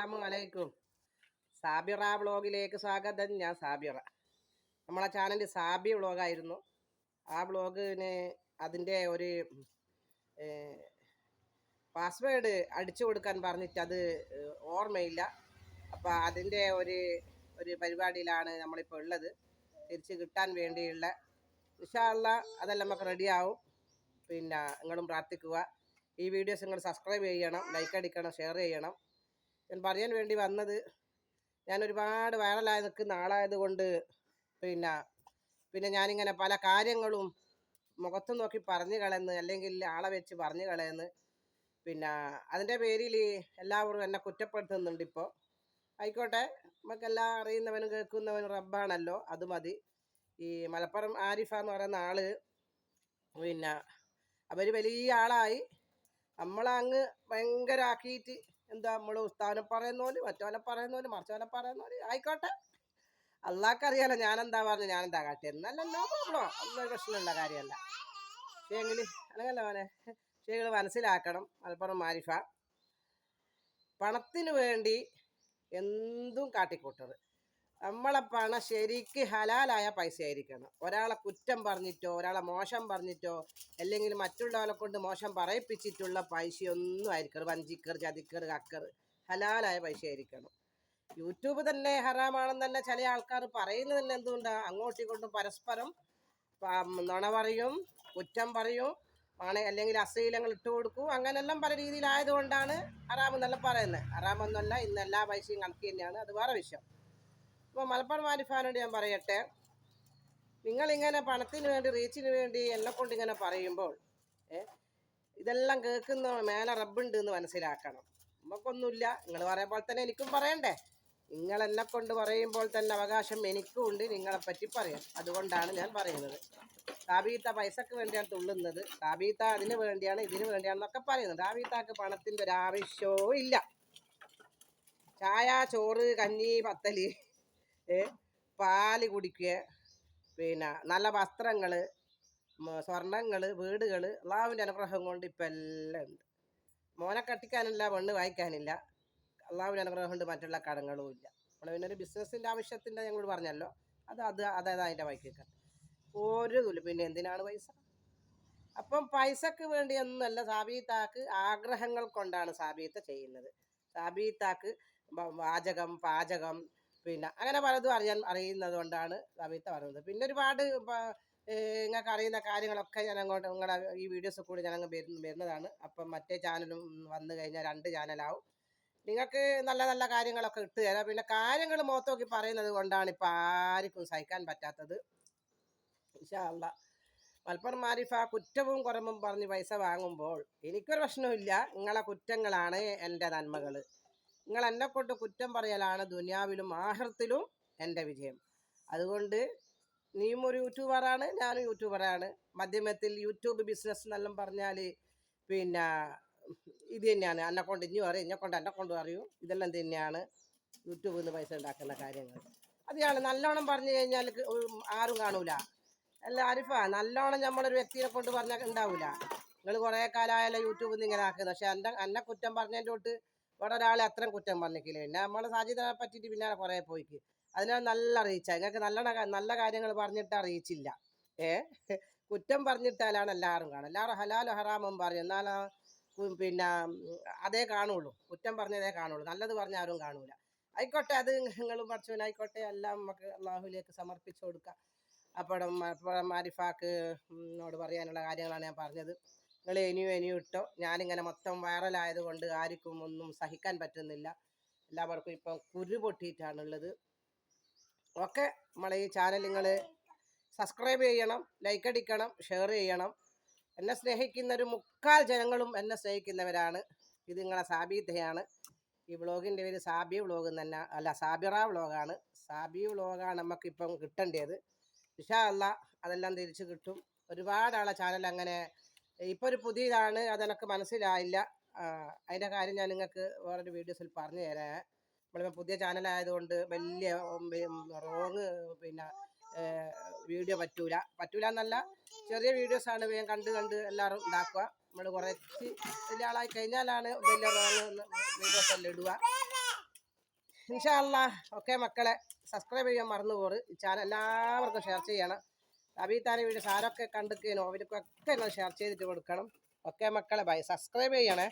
അസ്സലാമു സാബിറ വ്ളോഗിലേക്ക് സ്വാഗതം. ഞാൻ സാബിറ. നമ്മളെ ചാനൽ സാബി വ്ളോഗായിരുന്നു. ആ വ്ളോഗിന് അതിൻ്റെ ഒരു പാസ്വേഡ് അടിച്ചു കൊടുക്കാൻ പറഞ്ഞിട്ട് അത് ഓർമ്മയില്ല. അപ്പോൾ അതിൻ്റെ ഒരു പരിപാടിയിലാണ് നമ്മളിപ്പോൾ ഉള്ളത്. തിരിച്ച് കിട്ടാൻ വേണ്ടിയുള്ള ഇൻഷാ അല്ലാ അതെല്ലാം നമുക്ക് റെഡിയാവും. പിന്നെ നിങ്ങളും പ്രാർത്ഥിക്കുക. ഈ വീഡിയോസ് നിങ്ങൾ സബ്സ്ക്രൈബ് ചെയ്യണം, ലൈക്ക് അടിക്കണം, ഷെയർ ചെയ്യണം. ഞാൻ പറയാൻ വേണ്ടി വന്നത്, ഞാൻ ഒരുപാട് വൈറലായി നിൽക്കുന്ന ആളായതുകൊണ്ട് പിന്നെ ഞാനിങ്ങനെ പല കാര്യങ്ങളും മുഖത്ത് നോക്കി പറഞ്ഞു കളയുന്നു, അല്ലെങ്കിൽ ആളെ വെച്ച് പറഞ്ഞു കളയുന്നു. പിന്നെ അതിൻ്റെ പേരിൽ എല്ലാവരും എന്നെ കുറ്റപ്പെടുത്തുന്നുണ്ട്. ഇപ്പോൾ ആയിക്കോട്ടെ, നമുക്കെല്ലാം അറിയുന്നവനും കേൾക്കുന്നവനും റബ്ബാണല്ലോ, അത് മതി. ഈ മലപ്പുറം ആരിഫ എന്ന് പറയുന്ന ആള് പിന്നെ അവർ വലിയ ആളായി നമ്മളങ്ങ് ഭയങ്കര ആക്കിയിട്ട് എന്താ നമ്മൾ ഉസ്താദിനെ പറയുന്നോല്, മറ്റോനെ പറയുന്നോല്, മറിച്ചോനെ പറയുന്നോല്. ആയിക്കോട്ടെ, അള്ളാഹ്ക്കറിയാലോ ഞാനെന്താ പറഞ്ഞു, ഞാനെന്താ കാട്ടി. എന്നല്ല നോ പ്രോബ്ലം, അതൊന്നും പ്രശ്നമുള്ള കാര്യമല്ല. പക്ഷേങ്കിൽ അങ്ങനല്ല മോനെ, പക്ഷേ മനസ്സിലാക്കണം, മലപ്പുറം ആരിഫ പണത്തിന് വേണ്ടി എന്തും കാട്ടിക്കൂട്ടത്. നമ്മളെ പണം ശരിക്ക് ഹലാലായ പൈസ ആയിരിക്കണം. ഒരാളെ കുറ്റം പറഞ്ഞിട്ടോ, ഒരാളെ മോശം പറഞ്ഞിട്ടോ, അല്ലെങ്കിൽ മറ്റുള്ളവരെ കൊണ്ട് മോശം പറയിപ്പിച്ചിട്ടുള്ള പൈസയൊന്നും ആയിരിക്കണം. വഞ്ചിക്കർ, ചതിക്കർ, കക്കർ, ഹലാലായ പൈസ ആയിരിക്കണം. യൂട്യൂബ് തന്നെ ഹറാമാണെന്ന് തന്നെ ചില ആൾക്കാർ പറയുന്നത് തന്നെ എന്തുകൊണ്ടാണ്? അങ്ങോട്ടും ഇങ്ങോട്ടും പരസ്പരം നുണ പറയും, കുറ്റം പറയും, അല്ലെങ്കിൽ അശ്ലീലങ്ങൾ ഇട്ട് കൊടുക്കും. അങ്ങനെല്ലാം പല രീതിയിലായതുകൊണ്ടാണ് ഹറാമെന്നെല്ലാം പറയുന്നത്. ഹറാമെന്നല്ല, ഇന്ന് എല്ലാ പൈസയും കണക്ക് തന്നെയാണ്, അത് വേറെ വിഷയം. അപ്പോൾ മലപ്പുറം ആരിഫാനോട് ഞാൻ പറയട്ടെ, നിങ്ങളിങ്ങനെ പണത്തിന് വേണ്ടി, റീച്ചിന് വേണ്ടി എന്നെ കൊണ്ട് ഇങ്ങനെ പറയുമ്പോൾ ഇതെല്ലാം കേൾക്കുന്ന മേലെ റബ്ബുണ്ട് എന്ന് മനസ്സിലാക്കണം. നമുക്കൊന്നുമില്ല, നിങ്ങൾ പറയുമ്പോൾ തന്നെ എനിക്കും പറയണ്ടേ? നിങ്ങളെന്നെ കൊണ്ട് പറയുമ്പോൾ തന്നെ അവകാശം എനിക്കും ഉണ്ട് നിങ്ങളെപ്പറ്റി പറയാൻ. അതുകൊണ്ടാണ് ഞാൻ പറയുന്നത്. സാബീത്ത പൈസക്ക് വേണ്ടിയാണ് തുള്ളുന്നത്, സാബീത്ത അതിന് വേണ്ടിയാണ്, ഇതിന് വേണ്ടിയാണെന്നൊക്കെ പറയുന്നത്. സാബീത്താക്ക് പണത്തിൻ്റെ ഒരാവശ്യവും ഇല്ല. ചായ, ചോറ്, കഞ്ഞി, പത്തല്, പാല് കുടിക്കുക, പിന്നെ നല്ല വസ്ത്രങ്ങൾ, സ്വർണ്ണങ്ങൾ, വീടുകൾ, അള്ളാഹുവിൻ്റെ അനുഗ്രഹം കൊണ്ട് ഇപ്പം എല്ലാം ഉണ്ട്. മോനെ കട്ടിക്കാനില്ല, പെണ്ണ് വായിക്കാനില്ല, അള്ളാഹുവിൻ്റെ അനുഗ്രഹം കൊണ്ട് മറ്റുള്ള കടങ്ങളും ഇല്ല. നമ്മൾ പിന്നെ ഒരു ബിസിനസ്സിൻ്റെ ആവശ്യത്തിൻ്റെ ഞങ്ങൾ പറഞ്ഞല്ലോ, അതായത് അതിൻ്റെ വൈക്കിക്കാൻ ഒരു തുല്ല. പിന്നെ എന്തിനാണ് പൈസ? അപ്പം പൈസക്ക് വേണ്ടിയൊന്നുമല്ല. സാബീത്താക്ക് ആഗ്രഹങ്ങൾ കൊണ്ടാണ് സാബീത്ത ചെയ്യുന്നത്. സാബീത്താക്ക് പാചകം പിന്നെ അങ്ങനെ പലതും അറിയുന്നത് കൊണ്ടാണ് സാബീത്ത പറയുന്നത്. പിന്നെ ഒരുപാട് നിങ്ങൾക്ക് അറിയുന്ന കാര്യങ്ങളൊക്കെ ഞാൻ അങ്ങോട്ട് നിങ്ങളുടെ ഈ വീഡിയോസ് കൂടി ഞാൻ അങ്ങ് വരുന്നതാണ്. അപ്പം മറ്റേ ചാനലും വന്നു കഴിഞ്ഞാൽ 2 ചാനലാവും. നിങ്ങൾക്ക് നല്ല നല്ല കാര്യങ്ങളൊക്കെ ഇട്ട് തരാം. പിന്നെ കാര്യങ്ങൾ മുഖത്ത് നോക്കി പറയുന്നത് കൊണ്ടാണ് ഇപ്പം ആർക്കും സഹിക്കാൻ പറ്റാത്തത്. ഇൻഷാ അല്ലാഹ് മലപ്പുറം ആരിഫ കുറ്റവും കുറവും പറഞ്ഞ് പൈസ വാങ്ങുമ്പോൾ എനിക്കൊരു പ്രശ്നമില്ല. നിങ്ങളെ കുറ്റങ്ങളാണ് എൻ്റെ നന്മകൾ. നിങ്ങൾ എന്നെ കൊണ്ട് കുറ്റം പറയലാണ് ദുനിയാവിലും ആഖിറത്തിലും എൻ്റെ വിജയം. അതുകൊണ്ട് നീയും ഒരു യൂട്യൂബറാണ്, ഞാനും യൂട്യൂബറാണ്. മാധ്യമത്തിൽ യൂട്യൂബ് ബിസിനസ് എന്നെല്ലാം പറഞ്ഞാൽ പിന്നെ ഇത് തന്നെയാണ്. എന്നെക്കൊണ്ട് ഇനിയും അറിയും, എന്നെക്കൊണ്ട് അറിയും. ഇതെല്ലാം തന്നെയാണ് യൂട്യൂബിൽ നിന്ന് പൈസ ഉണ്ടാക്കുന്ന കാര്യങ്ങൾ. അതെയാണ് നല്ലോണം പറഞ്ഞു കഴിഞ്ഞാൽ ആരും കാണൂല. അല്ല ആരിഫ, നല്ലോണം നമ്മളൊരു വ്യക്തിയെ കൊണ്ട് പറഞ്ഞാൽ ഉണ്ടാവില്ല. നിങ്ങൾ കുറേ കാലമായാലും യൂട്യൂബിൽ നിന്ന് ഇങ്ങനെ ആക്കുന്നത്. പക്ഷെ എന്നെ കുറ്റം പറഞ്ഞതിൻ്റെ തൊട്ട് വേറെ ഒരാളെ അത്രയും കുറ്റം പറഞ്ഞിട്ടില്ല. പിന്നെ നമ്മൾ സാജിദിനെ പറ്റിയിട്ട് പിന്നെ കുറേ പോയിക്ക്. അതിനാൽ നല്ല റീച്ചാണ്. നിങ്ങൾക്ക് നല്ല കാര്യങ്ങൾ പറഞ്ഞിട്ട് റീച്ചില്ല. കുറ്റം പറഞ്ഞിട്ടാലാണ് എല്ലാവരും കാണും. എല്ലാവരും ഹലാലും ഹറാമും പറയും, എന്നാലും പിന്നെ അതേ കാണുള്ളൂ. കുറ്റം പറഞ്ഞതേ കാണുള്ളൂ, നല്ലത് പറഞ്ഞ ആരും കാണൂല. ആയിക്കോട്ടെ, അത് നിങ്ങളും പഠിച്ചവനായിക്കോട്ടെ, എല്ലാം നമുക്ക് അള്ളാഹുലേക്ക് സമർപ്പിച്ചു കൊടുക്കാം. അപ്പോൾ ആരിഫാക്ക് നോട് പറയാനുള്ള കാര്യങ്ങളാണ് ഞാൻ പറഞ്ഞത്. നിങ്ങൾ ഇനിയും ഇട്ടോ. ഞാനിങ്ങനെ മൊത്തം വൈറലായത് കൊണ്ട് ആർക്കും ഒന്നും സഹിക്കാൻ പറ്റുന്നില്ല. എല്ലാവർക്കും ഇപ്പം കുരു പൊട്ടിയിട്ടാണുള്ളത്. ഓക്കെ, നമ്മളെ ഈ ചാനൽ നിങ്ങൾ സബ്സ്ക്രൈബ് ചെയ്യണം, ലൈക്ക് അടിക്കണം, ഷെയർ ചെയ്യണം. എന്നെ സ്നേഹിക്കുന്ന ഒരു 3/4 ജനങ്ങളും എന്നെ സ്നേഹിക്കുന്നവരാണ്. ഇത് നിങ്ങളെ സാബീത്തയാണ്. ഈ വ്ളോഗിൻ്റെ പേര് സാബി വ്ളോഗ് തന്നെ, അല്ല സാബിറ വ്ളോഗാണ്. സാബി വ്ളോഗാണ് നമുക്കിപ്പം കിട്ടേണ്ടത്. ഇൻഷാ അല്ലാഹ് അതെല്ലാം തിരിച്ച് കിട്ടും. ഒരുപാട് ആളെ ചാനൽ അങ്ങനെ ഇപ്പോൾ ഒരു പുതിയതാണ്, അതെനിക്ക് മനസ്സിലായില്ല. അതിൻ്റെ കാര്യം ഞാൻ നിങ്ങൾക്ക് വേറൊരു വീഡിയോസിൽ പറഞ്ഞു തരാം. നമ്മളിപ്പോൾ പുതിയ ചാനലായതുകൊണ്ട് വലിയ റോങ് പിന്നെ വീഡിയോ പറ്റൂല എന്നല്ല, ചെറിയ വീഡിയോസാണ് വേഗം കണ്ട് എല്ലാവരും ഉണ്ടാക്കുക. നമ്മൾ കുറച്ച് വലിയ ആളായി കഴിഞ്ഞാലാണ് വലിയ റോങ് വീഡിയോസ് എല്ലാം ഇടുക. ഇൻഷാ അല്ലാ. ഓക്കെ മക്കളെ, സബ്സ്ക്രൈബ് ചെയ്യാൻ മറന്നു പോറ്. ഈ ചാനൽ എല്ലാവർക്കും ഷെയർ ചെയ്യണം. അബീത്താൻ്റെ വീഡിയോസ് ആരൊക്കെ കണ്ടിരിക്കണോ അവർക്കൊക്കെ നിങ്ങൾ ഷെയർ ചെയ്തിട്ട് കൊടുക്കണം. ഓക്കെ മക്കളെ, ബൈ. സബ്സ്ക്രൈബ് ചെയ്യണേ.